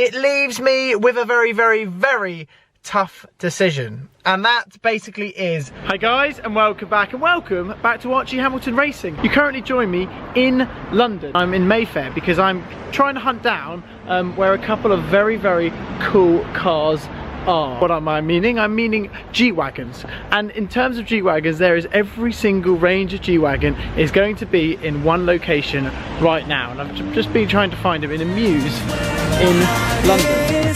it leaves me with a very, very, very tough decision. And that basically is... Hi guys, and welcome back to Archie Hamilton Racing. You currently join me in London. I'm in Mayfair because I'm trying to hunt down where a couple of very, very cool cars are. What am I meaning? I'm meaning G-Wagons. And in terms of G-Wagons, there is every single range of G-Wagon is going to be in one location right now. And I've just been trying to find them in a muse in London.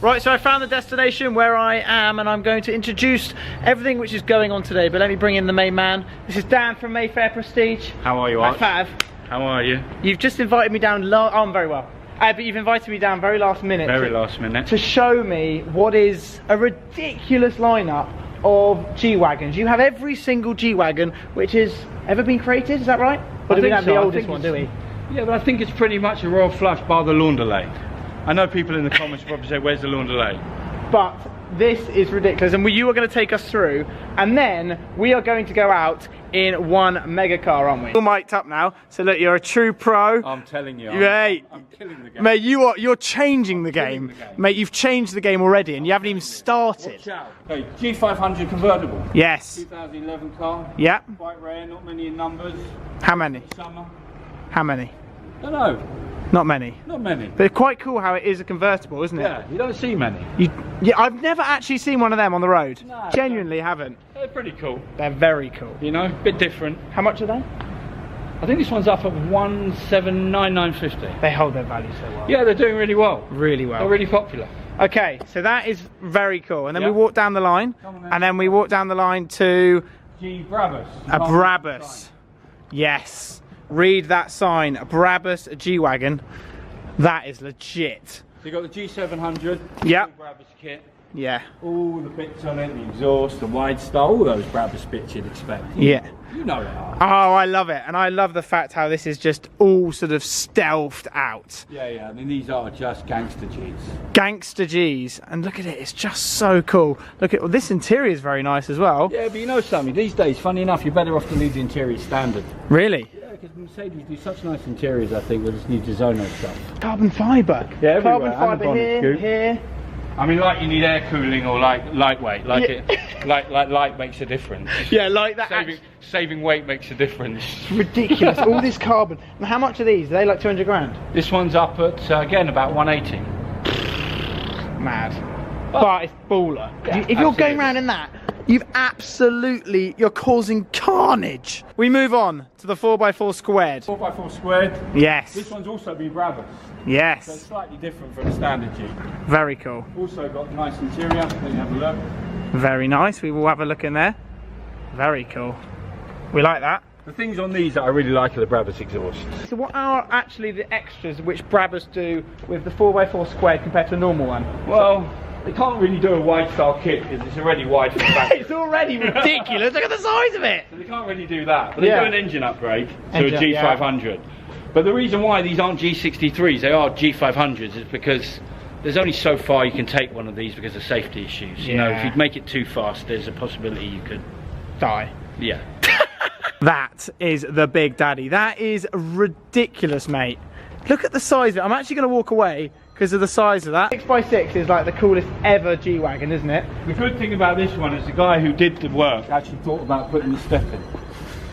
Right, so I found the destination where I am, and I'm going to introduce everything which is going on today, but let me bring in the main man. This is Dan from Mayfair Prestige. How are you, Arch? Fav. How are you? You've just invited me down, oh, I'm very well. But you've invited me down very last minute. Very last minute. To show me what is a ridiculous lineup of G-Wagons. You have every single G-Wagon which has ever been created, is that right? Or do we have the oldest one, do we? Yeah, but I think it's pretty much a royal flush bar the Launderlay. I know people in the comments probably say, where's the Launderlay? But this is ridiculous, and you are going to take us through, and then we are going to go out in one mega car, aren't we? All mic'd up now, so look, you're a true pro. I'm telling you, I'm killing the game. Mate, you're changing the game. Mate, you've changed the game already, and you haven't even started. Watch out. Hey, G500 convertible. Yes. 2011 car. Yeah. Quite rare, not many in numbers. How many? Summer. How many? Don't know. Not many. Not many. But it's quite cool how it is a convertible, isn't it? Yeah, you don't see many. Yeah, I've never actually seen one of them on the road. No, Genuinely haven't. They're pretty cool. They're very cool. You know, a bit different. How much are they? I think this one's up at 1,799.50. They hold their value so well. Yeah, they're doing really well. Really well. They're really popular. Okay, so that is very cool. And then we walk down the line, and then we walk down the line to... G Brabus. A Brabus. Yes. Read that sign. A Brabus, a G-Wagon. That is legit. So you got the G700. Yep. Brabus kit. Yeah. All the bits on it, the exhaust, the wide star, all those Brabus bits you'd expect. Yeah. You know they are. Oh, I love it. And I love the fact how this is just all sort of stealthed out. Yeah, yeah. I mean, these are just gangster Gs. Gangster Gs. And look at it. It's just so cool. Look at, well, this interior is very nice as well. Yeah, but you know something, these days, funny enough, you're better off to leave the interior standard. Really? Yeah, because Mercedes do such nice interiors, I think, with this new Designo stuff. Carbon fibre. Yeah, everywhere. Carbon fibre here. I mean, like you need air cooling or like lightweight, like it, like light makes a difference. Yeah, like that. Saving weight makes a difference. It's ridiculous. All this carbon. And how much are these? Are they like 200 grand? This one's up at again about 180. Mad. But it's baller. Yeah, if you're going around in that, you're causing carnage. We move on to the 4x4 squared. 4x4 squared. Yes. This one's also been Brabus. Yes. So it's slightly different from a standard Jeep. Very cool. Also got a nice interior. Let me have a look. Very nice. We will have a look in there. Very cool. We like that. The things on these that I really like are the Brabus exhausts. So what are actually the extras which Brabus do with the 4x4 squared compared to a normal one? Well, they can't really do a wide style kit because it's already wide from the back. It's already ridiculous. Look at the size of it. So they can't really do that. But they do an engine upgrade to a G500. Yeah. But the reason why these aren't G63s, they are G500s, is because there's only so far you can take one of these because of safety issues. You know, if you make it too fast, there's a possibility you could die. Yeah. That is the Big Daddy. That is ridiculous, mate. Look at the size of it. I'm actually going to walk away because of the size of that. 6x6 is like the coolest ever G-Wagon, isn't it? The good thing about this one is the guy who did the work actually thought about putting the step in.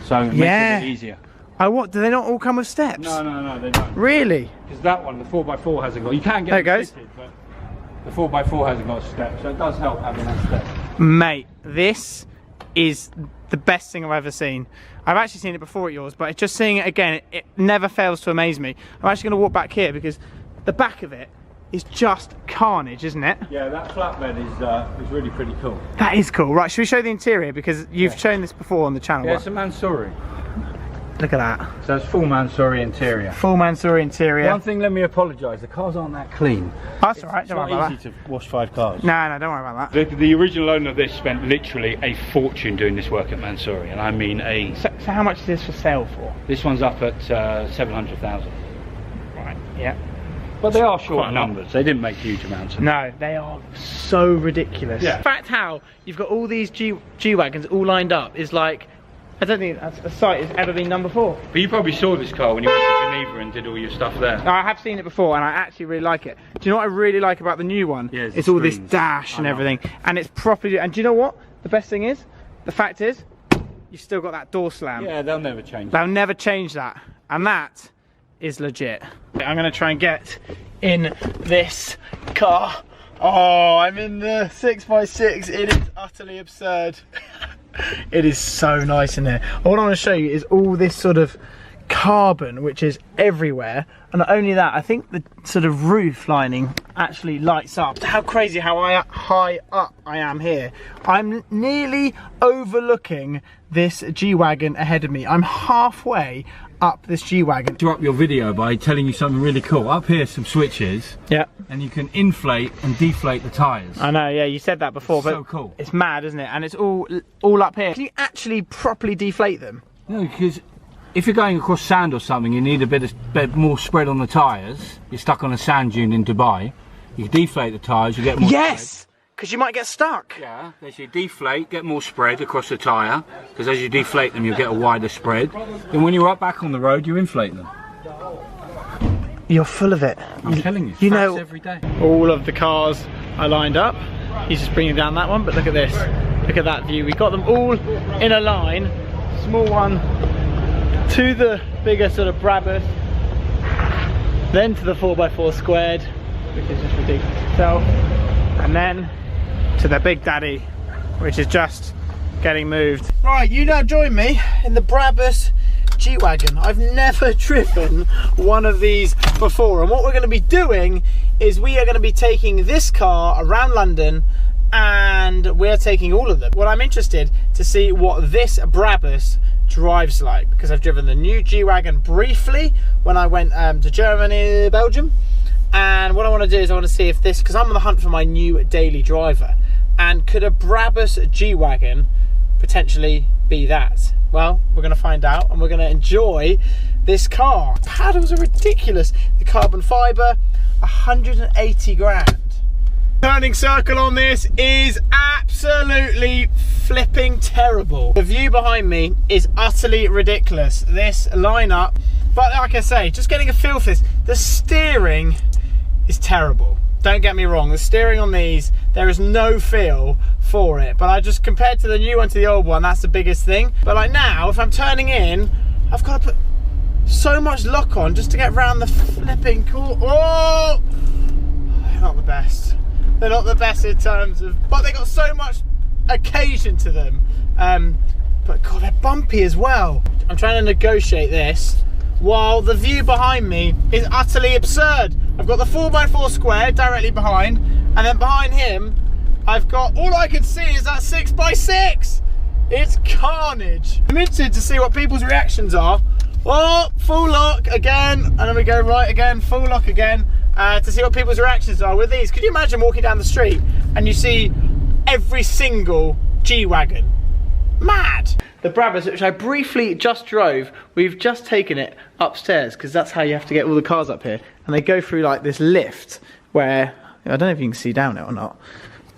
So it makes it a bit easier. Oh, what? Do they not all come with steps? No, they don't. Really? Because that one, the 4x4 hasn't got. You can get it fitted, but the 4x4 hasn't got a step, so it does help having that step. Mate, this is the best thing I've ever seen. I've actually seen it before at yours, but just seeing it again, it never fails to amaze me. I'm actually going to walk back here because the back of it is just carnage, isn't it? Yeah, that flatbed is really pretty cool. That is cool. Right, should we show the interior because you've shown this before on the channel? Yeah, it's a Mansouri. Look at that. So it's full Mansory interior. Full Mansory interior. One thing, let me apologise, the cars aren't that clean. That's alright, don't worry about that. It's not easy to wash 5 cars. No, don't worry about that. The original owner of this spent literally a fortune doing this work at Mansory, and I mean a... So how much is this for sale for? This one's up at 700,000. Right, yeah. But they are short numbers, they didn't make huge amounts. No, they are so ridiculous. Yeah. The fact how you've got all these G-Wagons all lined up is like, I don't think a site has ever been done before. But you probably saw this car when you went to Geneva and did all your stuff there. I have seen it before and I actually really like it. Do you know what I really like about the new one? Yeah, it's all this dash and everything. And it's properly, and do you know what? The best thing is, the fact is, you've still got that door slam. Yeah, they'll never change that. They'll never change that. And that is legit. I'm gonna try and get in this car. Oh, I'm in the 6x6. It is utterly absurd. It is so nice in there. What I want to show you is all this sort of carbon which is everywhere, and not only that, I think the sort of roof lining actually lights up. How crazy how high up I am here. I'm nearly overlooking this G-Wagon ahead of me. I'm halfway up this G-Wagon. Interrupt your video by telling you something really cool. Up here some switches. Yeah. And you can inflate and deflate the tyres. I know, yeah, you said that before, but so cool. It's mad, isn't it? And it's all up here. Can you actually properly deflate them? No, because if you're going across sand or something, you need a bit more spread on the tyres. You're stuck on a sand dune in Dubai. You deflate the tyres, you get more Yes! Because you might get stuck. Yeah, as you deflate, get more spread across the tyre, because as you deflate them, you'll get a wider spread. Then when you're up back on the road, you inflate them. You're full of it. I'm telling you, you know, every day. All of the cars are lined up. He's just bringing down that one, but look at this. Look at that view. We got them all in a line. Small one to the bigger sort of Brabus, then to the 4x4 squared, which is just ridiculous itself, and then to the big daddy, which is just getting moved. Right, you now join me in the Brabus G-Wagon. I've never driven one of these before, and what we're going to be doing is we are going to be taking this car around London, and we're taking all of them. Well, I'm interested to see what this Brabus drives like, because I've driven the new G-Wagon briefly when I went to Germany, Belgium, and what I want to do is I want to see if this, because I'm on the hunt for my new daily driver, and could a Brabus G-Wagon potentially be that? Well, we're going to find out, and we're going to enjoy this car. Paddles are ridiculous. The carbon fibre, 180 grand. Turning circle on this is absolutely flipping terrible. The view behind me is utterly ridiculous. This lineup, but like I say, just getting a feel for this. The steering is terrible. Don't get me wrong, the steering on these, there is no feel for it. But I just, compared to the new one to the old one, that's the biggest thing. But like now, if I'm turning in, I've got to put so much lock on just to get around the flipping corner. Oh! They're not the best. They're not the best in terms of, but they got so much occasion to them. But God, they're bumpy as well. I'm trying to negotiate this while the view behind me is utterly absurd. I've got the 4x4 square directly behind, and then behind him, I've got, all I can see is that 6x6. It's carnage. I'm interested to see what people's reactions are. Oh, full lock again, and then we go right again, full lock again, to see what people's reactions are with these. Could you imagine walking down the street and you see every single G-Wagon? Mad. The Brabus, which I briefly just drove, we've just taken it upstairs, because that's how you have to get all the cars up here. And they go through like this lift where, I don't know if you can see down it or not.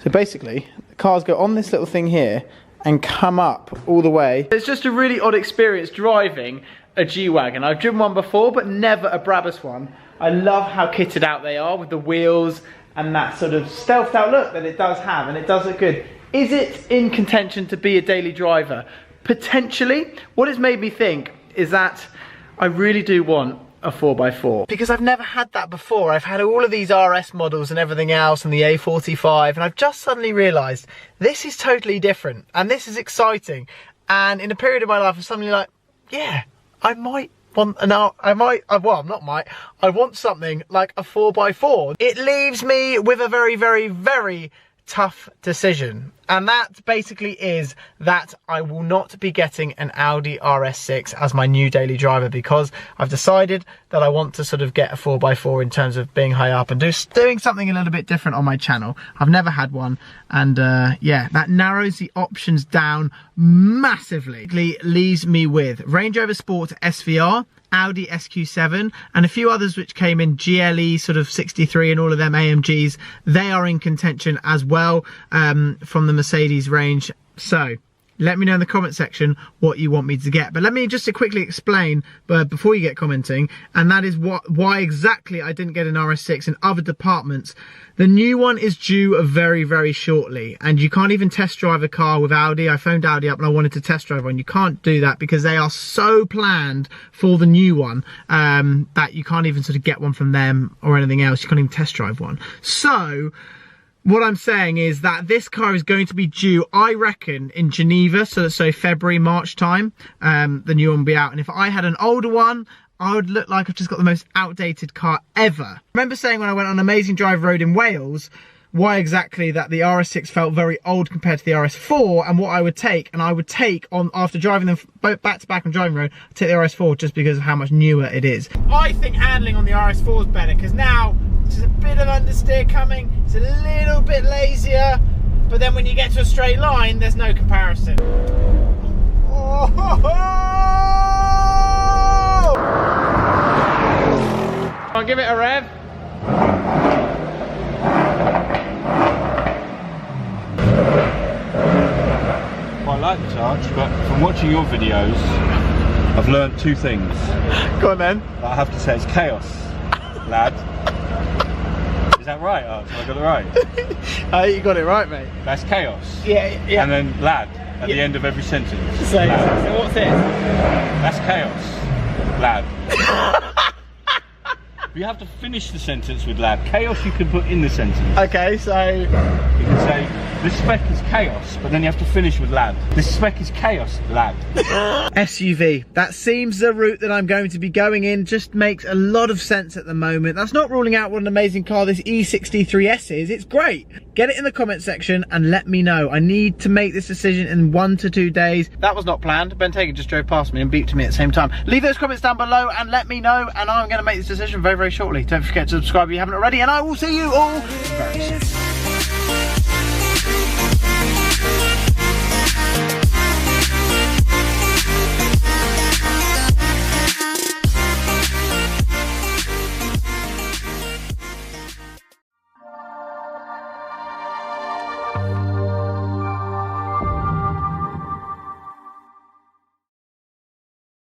So basically, the cars go on this little thing here and come up all the way. It's just a really odd experience driving a G-Wagon. I've driven one before, but never a Brabus one. I love how kitted out they are with the wheels and that sort of stealthed out look that it does have, and it does look good. Is it in contention to be a daily driver? Potentially. What it's made me think is that I really do want a 4x4, because I've never had that before. I've had all of these RS models and everything else and the A45, and I've just suddenly realised this is totally different and this is exciting. And in a period of my life, I'm suddenly like, yeah, I might want I want something like a 4x4. It leaves me with a very, very, very tough decision, and that basically is that I will not be getting an Audi RS6 as my new daily driver, because I've decided that I want to sort of get a 4x4 in terms of being high up and doing something a little bit different on my channel. I've never had one, and yeah, that narrows the options down massively. It leaves me with Range Rover Sport SVR, Audi SQ7, and a few others which came in, GLE sort of 63 and all of them AMGs. They are in contention as well from the Mercedes range. So let me know in the comment section what you want me to get. But let me just quickly explain before you get commenting, and that is why exactly I didn't get an RS6 in other departments. The new one is due very, very shortly, and you can't even test drive a car with Audi. I phoned Audi up and I wanted to test drive one. You can't do that because they are so planned for the new one that you can't even sort of get one from them or anything else. You can't even test drive one. So what I'm saying is that this car is going to be due, I reckon, in Geneva, so February, March time. The new one will be out, and if I had an older one, I would look like I've just got the most outdated car ever. I remember saying when I went on Amazing Drive Road in Wales, why exactly that the RS6 felt very old compared to the RS4, and what I would take, and I would take on, after driving them both back to back on driving road, I'd take the RS4 just because of how much newer it is. I think handling on the RS4 is better, because now there's a bit of understeer coming, it's a little bit lazier, but then when you get to a straight line, there's no comparison. I'll give it a rev. I like this Arch, but from watching your videos, I've learned two things. Go on then. I have to say it's chaos, lad. Is that right, Arch? Have I got it right? You got it right, mate. That's chaos. Yeah, yeah. And then lad at the end of every sentence. So what's this? That's chaos, lad. You have to finish the sentence with lad. Chaos you can put in the sentence. Okay, so you can say, this spec is chaos, but then you have to finish with lad. This spec is chaos, lad. SUV. That seems the route that I'm going to be going in. Just makes a lot of sense at the moment. That's not ruling out what an amazing car this E63S is. It's great. Get it in the comment section and let me know. I need to make this decision in 1 to 2 days. That was not planned. Ben Tagan just drove past me and beeped to me at the same time. Leave those comments down below and let me know, and I'm going to make this decision very, very shortly. Don't forget to subscribe if you haven't already, and I will see you all very soon.